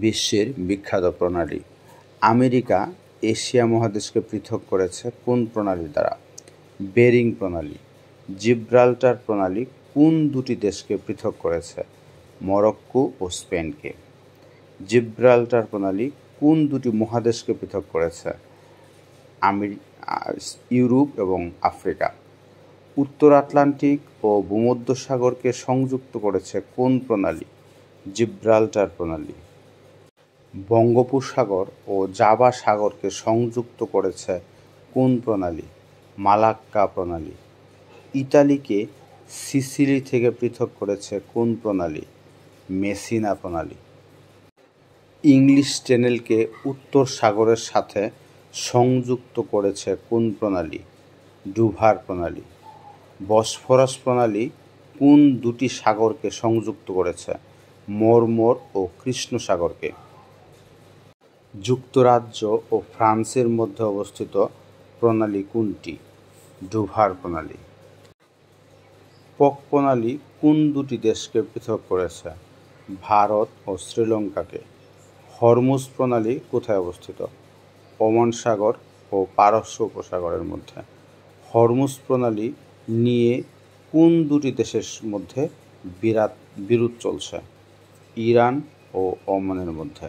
বিশ্বের বিখ্যাত প্রণালী। আমেরিকা এশিয়া মহাদেশকে পৃথক করেছে কোন প্রণালী দ্বারা? বেরিং প্রণালী। জিব্রাল্টার প্রণালী কোন দুটি দেশকে পৃথক করেছে? মরক্কো ও স্পেনকে। জিব্রাল্টার প্রণালী কোন দুটি মহাদেশকে পৃথক করেছে? ইউরোপ এবং আফ্রিকা। উত্তর আটলান্টিক ও ভূমধ্যসাগরকে সংযুক্ত করেছে কোন প্রণালী? জিব্রাল্টার প্রণালী। বঙ্গোপসাগর ও জাভা সাগরকে সংযুক্ত করেছে কোন প্রণালী? মালাক্কা প্রণালী। ইতালিকে সিসিলি থেকে পৃথক করেছে কোন প্রণালী? মেসিনা প্রণালী। ইংলিশ চ্যানেলকে উত্তর সাগরের সাথে সংযুক্ত করেছে কোন প্রণালী? ডুভার প্রণালী। বসফরাস প্রণালী কোন দুটি সাগরকে সংযুক্ত করেছে? মর্মর ও কৃষ্ণ সাগরকে। যুক্তরাজ্য ও ফ্রান্সের মধ্যে অবস্থিত প্রণালী কোনটি? ডুভার প্রণালী। পক প্রণালী কোন দুটি দেশকে পৃথক করেছে? ভারত ও শ্রীলঙ্কাকে। হরমুজ প্রণালী কোথায় অবস্থিত? ওমান সাগর ও পারস্য উপসাগরের মধ্যে। হরমুজ প্রণালী নিয়ে কোন দুটি দেশের মধ্যে বিরোধ চলছে? ইরান ও ওমানের মধ্যে।